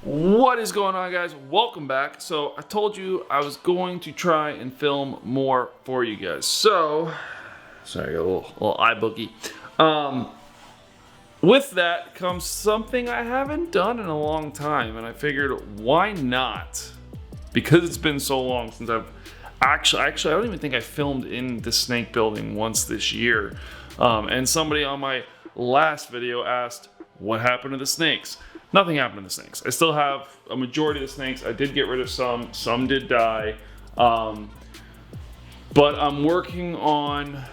What is going on, guys? Welcome back. So I told you I was going to try and film more for you guys. So, sorry, a little eye boogie. With that comes something I haven't done in a long time, and I figured, why not? Because it's been so long since I've actually I don't even think I filmed in the snake building once this year. And somebody on my last video asked, what happened to the snakes? Nothing happened to the snakes. I still have a majority of the snakes. I did get rid of some did die. But I'm working on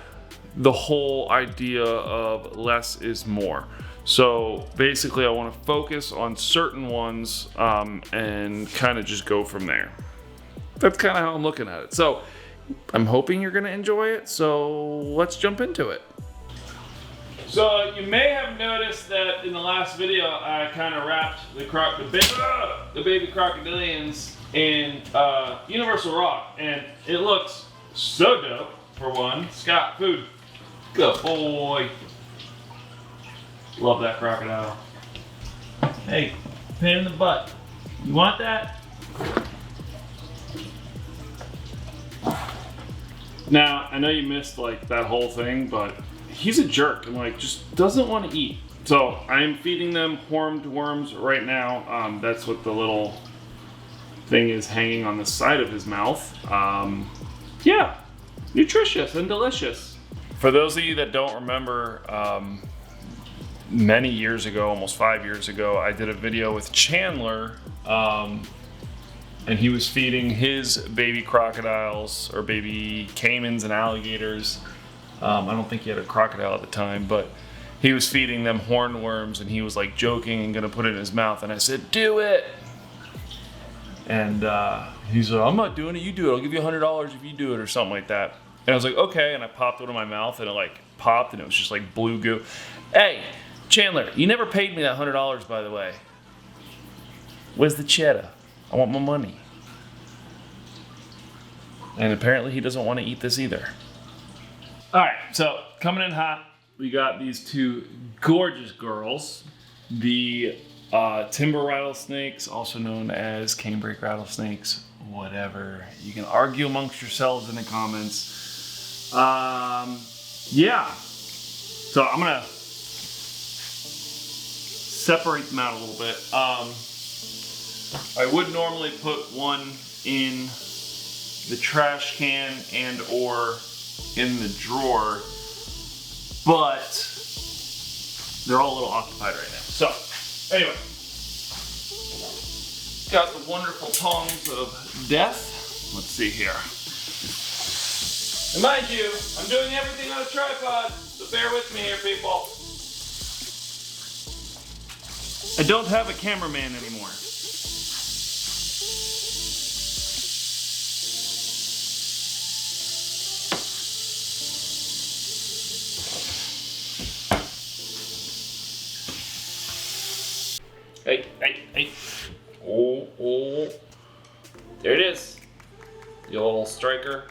the whole idea of less is more. So basically I want to focus on certain ones and kind of just go from there. That's kind of how I'm looking at it. So I'm hoping you're gonna enjoy it. So let's jump into it. So you may have noticed that in the last video, I kind of wrapped the baby crocodilians in Universal Rock, and it looks so dope. For one, Scott, food, good boy. Love that crocodile. Hey, pain in the butt. You want that? Now I know you missed like that whole thing, but he's a jerk and like just doesn't want to eat. So I'm feeding them horned worms right now. That's what the little thing is hanging on the side of his mouth. Yeah, nutritious and delicious. For those of you that don't remember, many years ago, almost 5 years ago, I did a video with Chandler, and he was feeding his baby crocodiles or baby caimans and alligators. I don't think he had a crocodile at the time, but he was feeding them hornworms, and he was like joking and gonna put it in his mouth, and I said, do it. And he's like, I'm not doing it, you do it, I'll give you $100 if you do it, or something like that. And I was like, okay, and I popped it in my mouth, and it like popped, and it was just like blue goo. Hey, Chandler, you never paid me that $100, by the way. Where's the cheddar? I want my money. And apparently he doesn't want to eat this either. All right, so coming in hot, we got these two gorgeous girls. The timber rattlesnakes, also known as canebrake rattlesnakes, whatever. You can argue amongst yourselves in the comments. Yeah, so I'm gonna separate them out a little bit. I would normally put one in the trash can and or in the drawer, but they're all a little occupied right now. So anyway, got the wonderful tongs of death. Let's see here. And mind you, I'm doing everything on a tripod, so bear with me here, people. I don't have a cameraman anymore. Hey. Oh. There it is. Your little striker.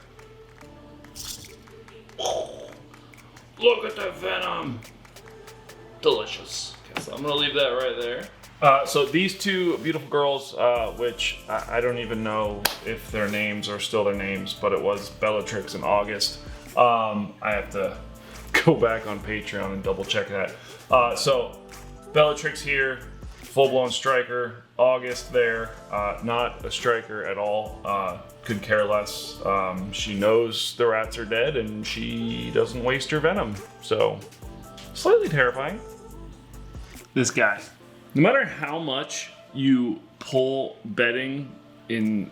Look at the venom. Delicious. Okay, so I'm gonna leave that right there. So these two beautiful girls, which I don't even know if their names are still their names, but it was Bellatrix and August. I have to go back on Patreon and double check that. So Bellatrix here, full-blown striker. August there, not a striker at all. Could care less. She knows the rats are dead and she doesn't waste her venom. So slightly terrifying. This guy. No matter how much you pull bedding in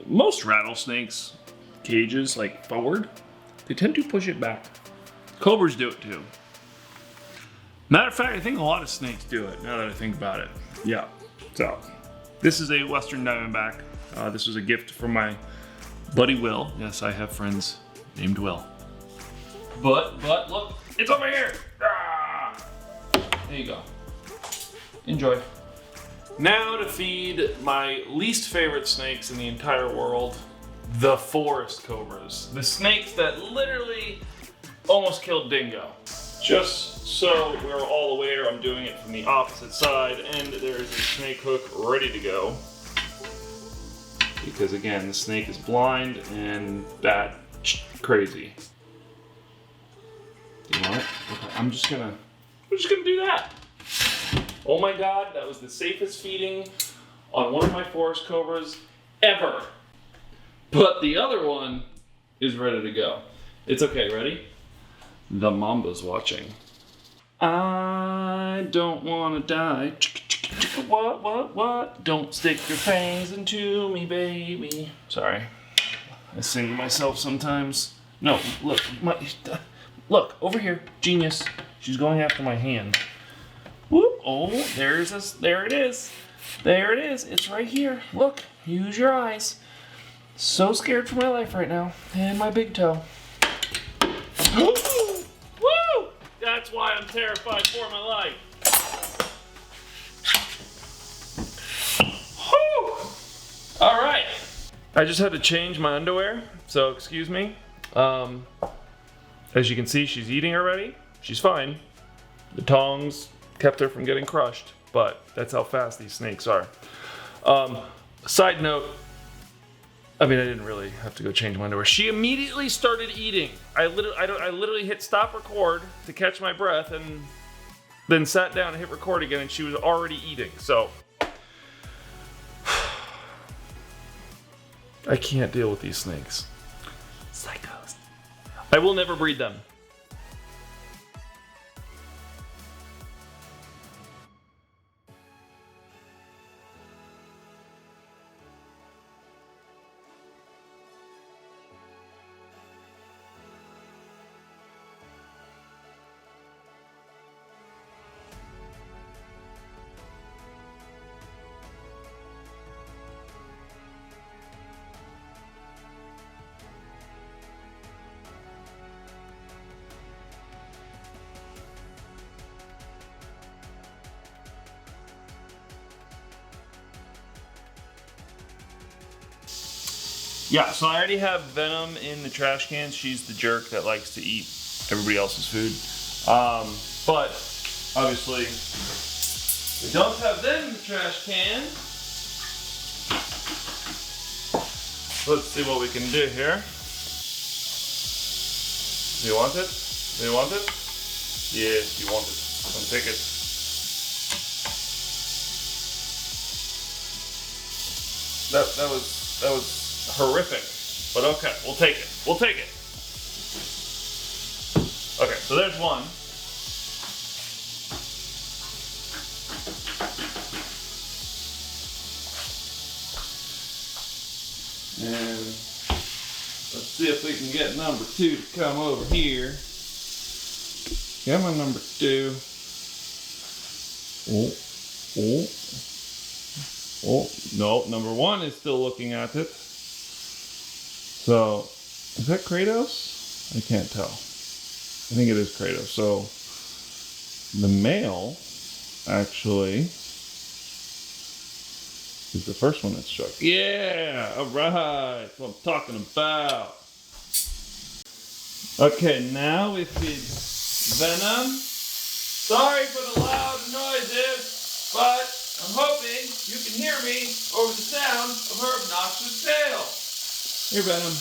most rattlesnakes cages like forward, they tend to push it back. Cobras do it too. Matter of fact, I think a lot of snakes do it, now that I think about it. Yeah, so this is a Western Diamondback. This was a gift from my buddy Will. Yes, I have friends named Will. But look, it's over here. Ah! There you go. Enjoy. Now to feed my least favorite snakes in the entire world, the forest cobras. The snakes that literally almost killed Dingo. Just so we're all aware, I'm doing it from the opposite side, and there is a snake hook ready to go. Because again, the snake is blind and bat crazy. You know what? Okay, I'm just gonna do that. Oh my God, that was the safest feeding on one of my forest cobras ever. But the other one is ready to go. It's okay, ready? The mamba's watching. I don't wanna die. What? Don't stick your fangs into me, baby. Sorry, I sing to myself sometimes. No, look, over here, genius. She's going after my hand. Whoop, oh, there it is. There it is. It's right here. Look, use your eyes. So scared for my life right now. And my big toe. Woo! That's why I'm terrified for my life. Whew! All right. I just had to change my underwear, so excuse me. As you can see, she's eating already. She's fine. The tongs kept her from getting crushed, but that's how fast these snakes are. Side note, I didn't really have to go change my underwear. She immediately started eating. I literally hit stop record to catch my breath and then sat down and hit record again, and she was already eating, so. I can't deal with these snakes. Psychos. I will never breed them. Yeah, so I already have Venom in the trash can. She's the jerk that likes to eat everybody else's food. But obviously, we don't have them in the trash can. Let's see what we can do here. Do you want it? Do you want it? Yes, you want it. Come take it. That was horrific, but okay, we'll take it. We'll take it. Okay, so there's one. And let's see if we can get number 2 to come over here. Come on, number 2. Oh, no, number 1 is still looking at it. So, is that Kratos? I can't tell. I think it is Kratos. So, the male actually is the first one that struck. Yeah, all right, that's what I'm talking about. Okay, now if it's Venom. Sorry for the loud noises, but I'm hoping you can hear me over the sound of her obnoxious tail. Here, Venom.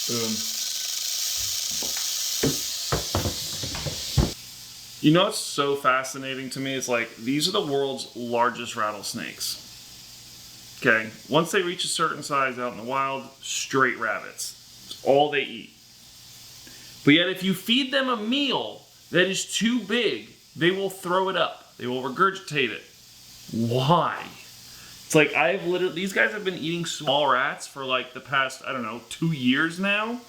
Boom. You know what's so fascinating to me? It's like, these are the world's largest rattlesnakes. Okay, once they reach a certain size out in the wild, straight rabbits. It's all they eat. But yet if you feed them a meal that is too big, they will throw it up. They will regurgitate it. Why? It's like, these guys have been eating small rats for like the past, 2 years now.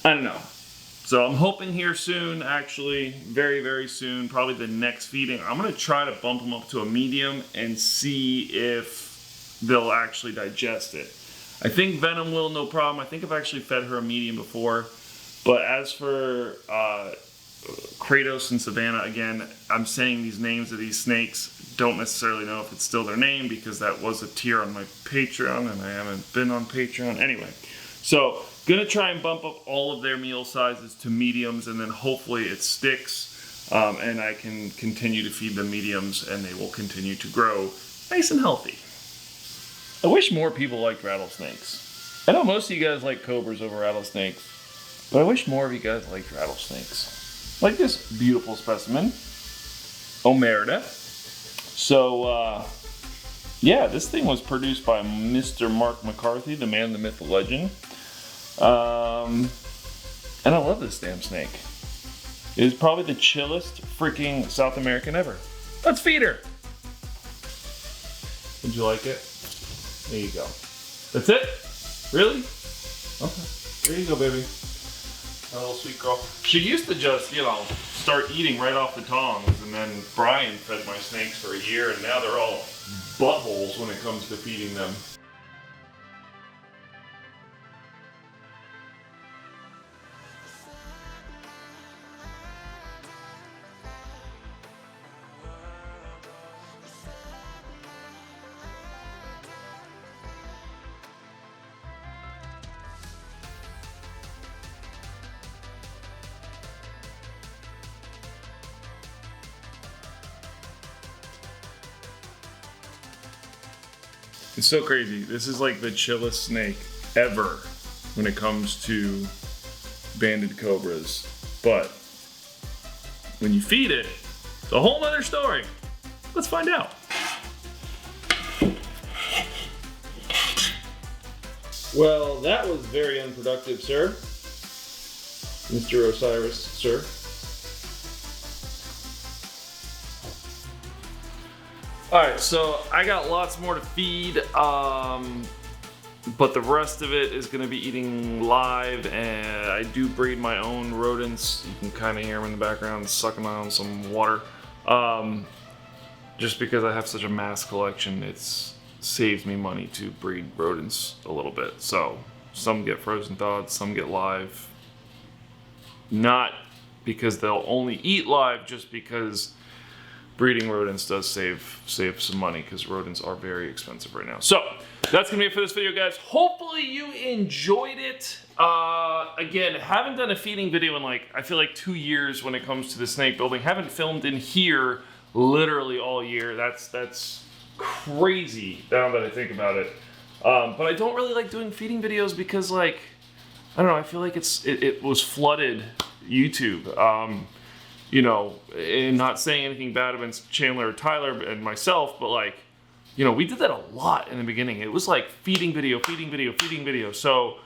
I don't know. So I'm hoping here soon, actually, very, very soon, probably the next feeding, I'm gonna try to bump them up to a medium and see if they'll actually digest it. I think Venom will, no problem. I think I've actually fed her a medium before. But as for Kratos and Savannah. Again, I'm saying these names of these snakes. Don't necessarily know if it's still their name because that was a tier on my Patreon and I haven't been on Patreon. Anyway, so gonna try and bump up all of their meal sizes to mediums, and then hopefully it sticks and I can continue to feed them mediums and they will continue to grow nice and healthy. I wish more people liked rattlesnakes. I know most of you guys like cobras over rattlesnakes, but I wish more of you guys liked rattlesnakes. Like this beautiful specimen, Omerta. So, yeah, this thing was produced by Mr. Mark McCarthy, the man, the myth, the legend. And I love this damn snake. It is probably the chillest freaking South American ever. Let's feed her. Did you like it? There you go. That's it? Really? Okay. There you go, baby. A little sweet girl. She used to just, you know, start eating right off the tongs, and then Brian fed my snakes for a year, and now they're all buttholes when it comes to feeding them. It's so crazy. This is like the chillest snake ever when it comes to banded cobras. But when you feed it, it's a whole nother story. Let's find out. Well, that was very unproductive, sir. Mr. Osiris, sir. Alright, so I got lots more to feed, but the rest of it is going to be eating live, and I do breed my own rodents. You can kind of hear them in the background sucking on some water. Just because I have such a mass collection, it saves me money to breed rodents a little bit. So some get frozen thawed, some get live. Not because they'll only eat live, just because breeding rodents does save some money, because rodents are very expensive right now. So that's gonna be it for this video, guys. Hopefully you enjoyed it. Again, haven't done a feeding video in like, I feel like 2 years when it comes to the snake building. Haven't filmed in here literally all year. That's crazy now that I think about it. But I don't really like doing feeding videos because, like, I don't know, I feel like it was flooded YouTube. You know, and not saying anything bad against Chandler or Tyler and myself, but like, you know, we did that a lot in the beginning. It was like feeding video, feeding video, feeding video. So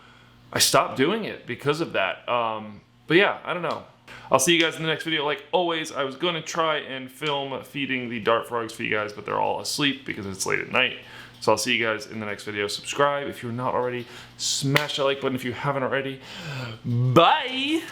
I stopped doing it because of that. But yeah, I don't know. I'll see you guys in the next video. Like always, I was going to try and film feeding the dart frogs for you guys, but they're all asleep because it's late at night. So I'll see you guys in the next video. Subscribe if you're not already. Smash that like button if you haven't already. Bye!